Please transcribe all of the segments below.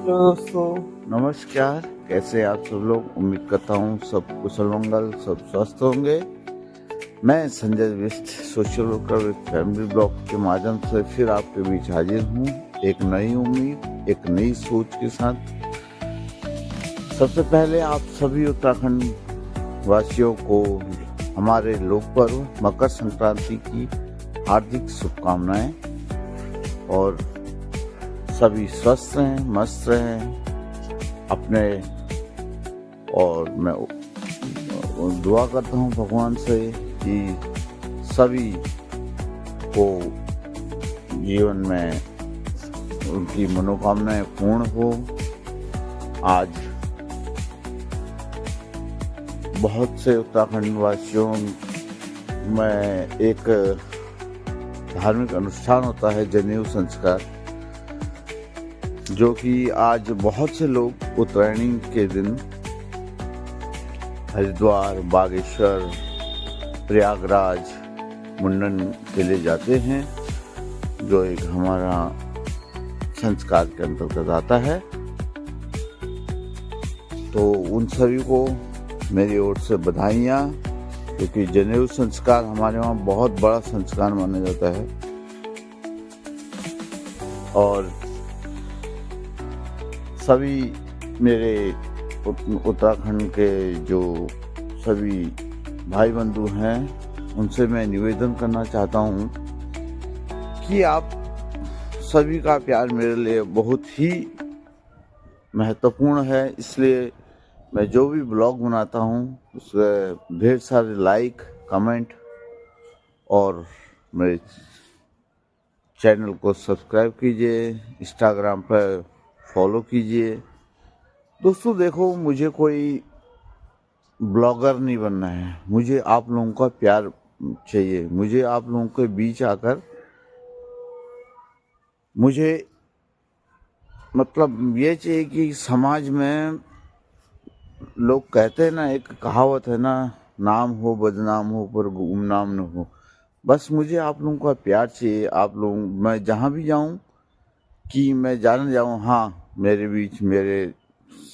Hello दोस्तों, नमस्कार। कैसे आप सब लोग? उम्मीद करता हूँ सब कुशल मंगल, सब स्वस्थ होंगे। मैं Sanjay Bisht, social worker with family blog के माध्यम से फिर आपके बीच हाजिर हूँ, एक नई उम्मीद, एक नई सोच के साथ। सबसे पहले आप सभी उत्तराखंड वासियों को हमारे लोक पर्व मकर संक्रांति की हार्दिक शुभकामनाएं, और सभी स्वस्थ रहें, मस्त रहें अपने। और मैं दुआ करता हूँ भगवान से कि सभी को जीवन में उनकी मनोकामनाएं पूर्ण हो। आज बहुत से उत्तराखंड वासियों में एक धार्मिक अनुष्ठान होता है, जनेऊ संस्कार, जो कि आज बहुत से लोग उत्तरायणी के दिन हरिद्वार, बागेश्वर, प्रयागराज मुंडन के लिए जाते हैं, जो एक हमारा संस्कार के अंतर्गत आता है। तो उन सभी को मेरी ओर से बधाइयाँ, क्योंकि जनेऊ संस्कार हमारे वहाँ बहुत बड़ा संस्कार माना जाता है। और सभी मेरे उत्तराखंड के जो सभी भाई बंधु हैं, उनसे मैं निवेदन करना चाहता हूँ कि आप सभी का प्यार मेरे लिए बहुत ही महत्वपूर्ण है। इसलिए मैं जो भी ब्लॉग बनाता हूँ उसके ढेर सारे लाइक, कमेंट और मेरे चैनल को सब्सक्राइब कीजिए, इंस्टाग्राम पर फॉलो कीजिए। दोस्तों देखो, मुझे कोई ब्लॉगर नहीं बनना है, मुझे आप लोगों का प्यार चाहिए। मुझे आप लोगों के बीच आकर मुझे मतलब ये चाहिए कि समाज में लोग कहते हैं ना, एक कहावत है ना, नाम हो बदनाम हो पर गुमनाम न हो। बस मुझे आप लोगों का प्यार चाहिए। आप लोग, मैं जहाँ भी जाऊँ कि मैं जान जाऊँ, हाँ मेरे बीच मेरे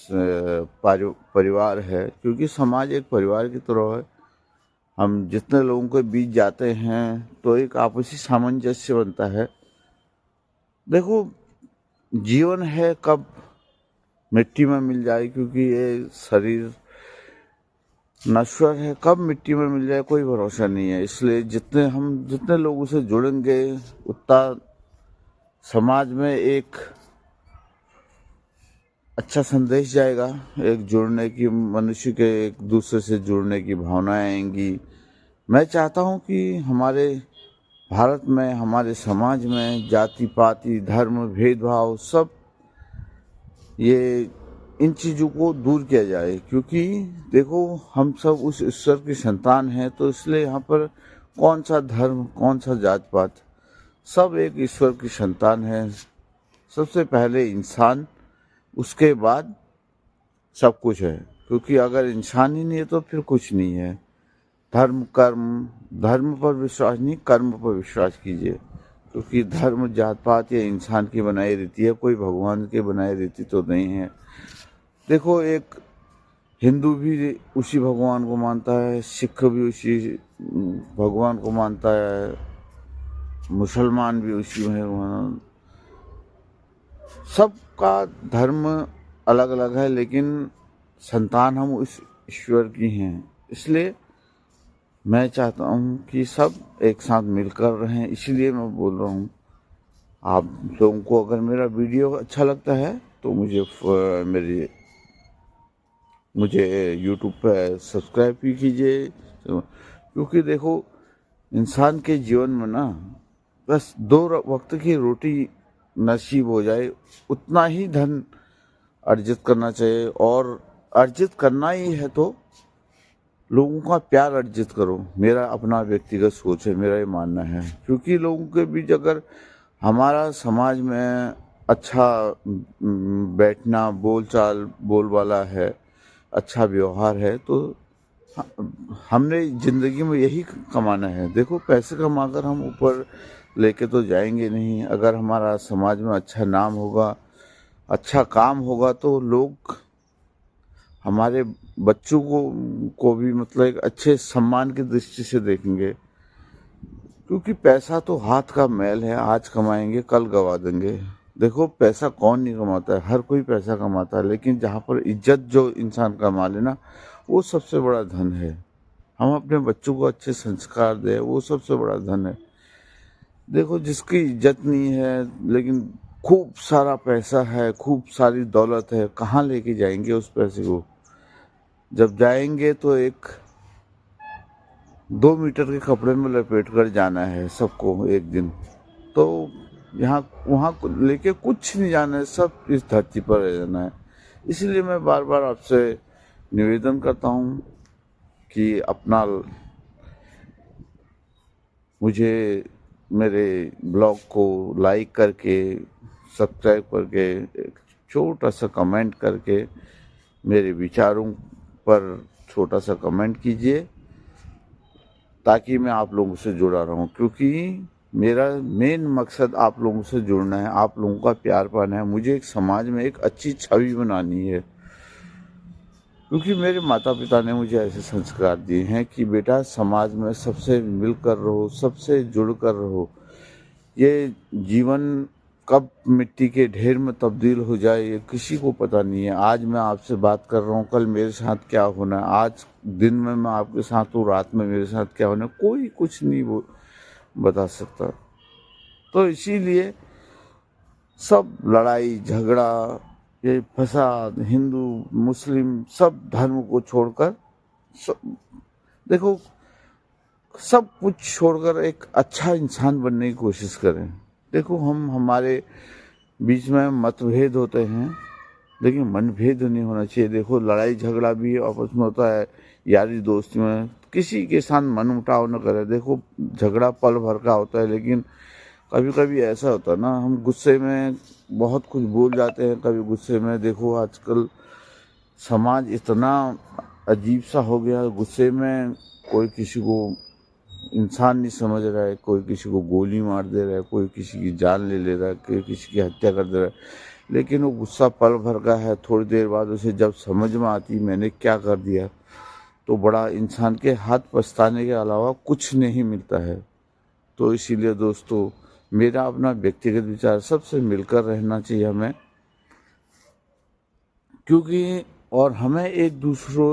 परिवार है, क्योंकि समाज एक परिवार की तरह है। हम जितने लोगों के बीच जाते हैं तो एक आपसी सामंजस्य बनता है। देखो, जीवन है कब मिट्टी में मिल जाए, क्योंकि ये शरीर नश्वर है, कब मिट्टी में मिल जाए कोई भरोसा नहीं है। इसलिए जितने लोगों से जुड़ेंगे उतना समाज में एक अच्छा संदेश जाएगा, एक जुड़ने की, मनुष्य के एक दूसरे से जुड़ने की भावनाएं आएंगी। मैं चाहता हूं कि हमारे भारत में, हमारे समाज में जाति पाति, धर्म, भेदभाव, सब ये इन चीज़ों को दूर किया जाए। क्योंकि देखो, हम सब उस ईश्वर की संतान हैं, तो इसलिए यहाँ पर कौन सा धर्म, कौन सा जात पात, सब एक ईश्वर की संतान है। सबसे पहले इंसान, उसके बाद सब कुछ है। क्योंकि अगर इंसान ही नहीं है तो फिर कुछ नहीं है। धर्म पर विश्वास नहीं, कर्म पर विश्वास कीजिए। क्योंकि धर्म जात पात या इंसान की बनाई रीति है, कोई भगवान की बनाई रीति तो नहीं है। देखो, एक हिंदू भी उसी भगवान को मानता है, सिख भी उसी भगवान को मानता है, मुसलमान भी उसी भगवान। सबका धर्म अलग अलग है, लेकिन संतान हम उस ईश्वर की हैं। इसलिए मैं चाहता हूँ कि सब एक साथ मिलकर रहें। इसलिए मैं बोल रहा हूँ, आप लोगों को अगर मेरा वीडियो अच्छा लगता है तो मुझे YouTube पर सब्सक्राइब भी कीजिए। क्योंकि देखो, इंसान के जीवन में ना बस 2 वक्त की रोटी नसीब हो जाए, उतना ही धन अर्जित करना चाहिए। और अर्जित करना ही है तो लोगों का प्यार अर्जित करो। मेरा अपना व्यक्तिगत सोच है, मेरा ये मानना है। क्योंकि लोगों के बीच अगर हमारा समाज में अच्छा बैठना, बोलचाल, बोलबाला है, अच्छा व्यवहार है, तो हमने ज़िंदगी में यही कमाना है। देखो, पैसे कमाकर हम ऊपर लेके तो जाएंगे नहीं। अगर हमारा समाज में अच्छा नाम होगा, अच्छा काम होगा तो लोग हमारे बच्चों को भी मतलब एक अच्छे सम्मान की दृष्टि से देखेंगे, क्योंकि पैसा तो हाथ का मैल है, आज कमाएंगे कल गवा देंगे। देखो पैसा कौन नहीं कमाता है, हर कोई पैसा कमाता है, लेकिन जहाँ पर इज्जत जो इंसान कमा लेना वो सबसे बड़ा धन है। हम अपने बच्चों को अच्छे संस्कार दें, वो सबसे बड़ा धन है। देखो जिसकी इज्जत नहीं है लेकिन खूब सारा पैसा है, खूब सारी दौलत है, कहाँ लेके जाएंगे उस पैसे को? जब जाएंगे तो एक 2 मीटर के कपड़े में लपेट कर जाना है सबको एक दिन। तो यहाँ वहाँ को लेके कुछ नहीं जाना है, सब इस धरती पर रह जाना है। इसलिए मैं बार बार आपसे निवेदन करता हूँ कि अपना मुझे मेरे ब्लॉग को लाइक करके, सब्सक्राइब करके, एक छोटा सा कमेंट करके मेरे विचारों पर छोटा सा कमेंट कीजिए, ताकि मैं आप लोगों से जुड़ा रहूं। क्योंकि मेरा मेन मकसद आप लोगों से जुड़ना है, आप लोगों का प्यार पाना है। मुझे एक समाज में एक अच्छी छवि बनानी है, क्योंकि मेरे माता पिता ने मुझे ऐसे संस्कार दिए हैं कि बेटा समाज में सबसे मिलकर रहो, सबसे जुड़कर रहो। ये जीवन कब मिट्टी के ढेर में तब्दील हो जाए ये किसी को पता नहीं है। आज मैं आपसे बात कर रहा हूँ, कल मेरे साथ क्या होना है, आज दिन में मैं आपके साथ हूँ, रात में मेरे साथ क्या होना है, कोई कुछ नहीं वो बता सकता। तो इसीलिए सब लड़ाई झगड़ा, ये फसाद, हिंदू मुस्लिम सब धर्म को छोड़कर देखो सब कुछ छोड़कर एक अच्छा इंसान बनने की कोशिश करें। देखो हम हमारे बीच में मतभेद होते हैं, लेकिन मनभेद नहीं होना चाहिए। देखो लड़ाई झगड़ा भी आपस में होता है, यारी दोस्ती में किसी के साथ मनमुटाव न करे। देखो झगड़ा पल भर का होता है, लेकिन कभी कभी ऐसा होता है ना, हम गुस्से में बहुत कुछ बोल जाते हैं। कभी गुस्से में देखो आजकल समाज इतना अजीब सा हो गया, गुस्से में कोई किसी को इंसान नहीं समझ रहा है, कोई किसी को गोली मार दे रहा है, कोई किसी की जान ले रहा है, कोई किसी की हत्या कर दे रहा है। लेकिन वो गुस्सा पल भर का है, थोड़ी देर बाद उसे जब समझ में आती मैंने क्या कर दिया, तो बड़ा इंसान के हाथ पछताने के अलावा कुछ नहीं मिलता है। तो इसीलिए दोस्तों मेरा अपना व्यक्तिगत विचार, सबसे मिलकर रहना चाहिए हमें, क्योंकि और हमें एक दूसरे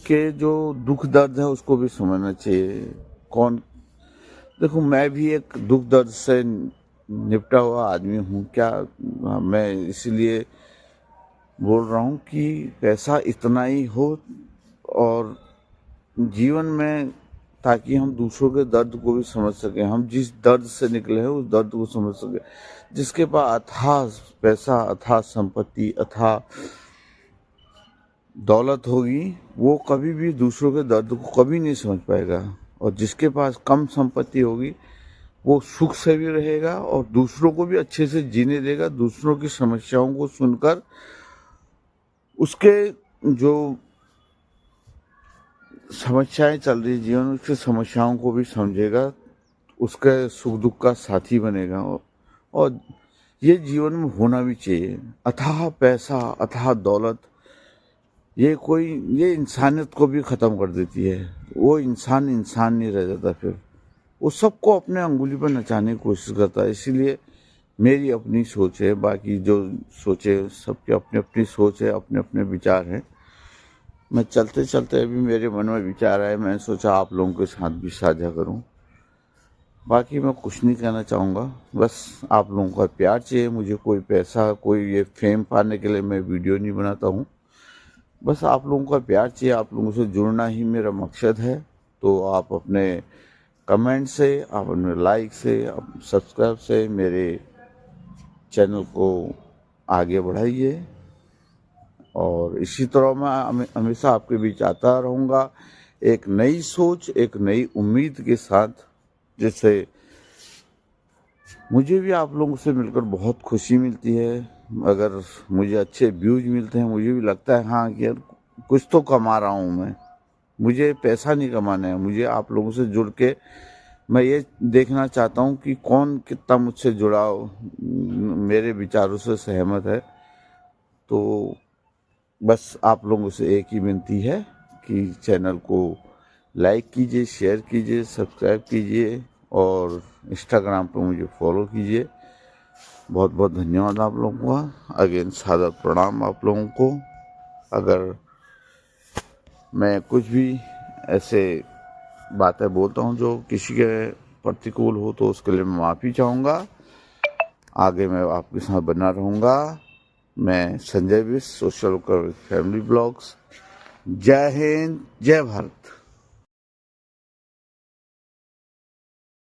के जो दुख दर्द है उसको भी समझना चाहिए। कौन देखो मैं भी एक दुख दर्द से निपटा हुआ आदमी हूँ, क्या मैं इसीलिए बोल रहा हूँ कि पैसा इतना ही हो और जीवन में, ताकि हम दूसरों के दर्द को भी समझ सकें, हम जिस दर्द से निकले हैं उस दर्द को समझ सकें। जिसके पास अथाह पैसा, अथाह संपत्ति, अथाह दौलत होगी, वो कभी भी दूसरों के दर्द को कभी नहीं समझ पाएगा। और जिसके पास कम संपत्ति होगी वो सुख से भी रहेगा और दूसरों को भी अच्छे से जीने देगा। दूसरों की समस्याओं को सुनकर उसके जो समस्याएं चल रही जीवन, उसकी समस्याओं को भी समझेगा, उसके सुख दुख का साथी बनेगा। और ये जीवन में होना भी चाहिए। अथाह पैसा, अथाह दौलत, ये इंसानियत को भी ख़त्म कर देती है। वो इंसान नहीं रह जाता, फिर वो सबको अपने अंगुली पर नचाने की कोशिश करता है। इसीलिए मेरी अपनी सोच है, बाकी जो सोचे सबके अपनी अपनी सोच है, अपने अपने विचार हैं। मैं चलते चलते अभी मेरे मन में विचार आए, मैं सोचा आप लोगों के साथ भी साझा करूं। बाकी मैं कुछ नहीं कहना चाहूँगा, बस आप लोगों का प्यार चाहिए मुझे। कोई पैसा, कोई ये फेम पाने के लिए मैं वीडियो नहीं बनाता हूँ, बस आप लोगों का प्यार चाहिए, आप लोगों से जुड़ना ही मेरा मकसद है। तो आप अपने कमेंट से, आप अपने लाइक से, आप सब्सक्राइब से मेरे चैनल को आगे बढ़ाइए। और इसी तरह मैं हमेशा आपके बीच आता रहूँगा, एक नई सोच, एक नई उम्मीद के साथ। जैसे मुझे भी आप लोगों से मिलकर बहुत खुशी मिलती है। अगर मुझे अच्छे व्यूज मिलते हैं, मुझे भी लगता है हाँ कि यार कुछ तो कमा रहा हूँ मैं। मुझे पैसा नहीं कमाना है, मुझे आप लोगों से जुड़ के मैं ये देखना चाहता हूँ कि कौन कितना मुझसे जुड़ा, मेरे विचारों से सहमत है। तो बस आप लोगों से एक ही विनती है कि चैनल को लाइक कीजिए, शेयर कीजिए, सब्सक्राइब कीजिए और इंस्टाग्राम पर मुझे फॉलो कीजिए। बहुत बहुत धन्यवाद आप लोगों का। अगेन सादर प्रणाम आप लोगों को। अगर मैं कुछ भी ऐसे बातें बोलता हूँ जो किसी के प्रतिकूल हो तो उसके लिए मैं माफ़ी चाहूँगा। आगे मैं आपके साथ बना रहूँगा। मैं Sanjay Bisht, social worker family blogs. जय हिंद, जय भारत।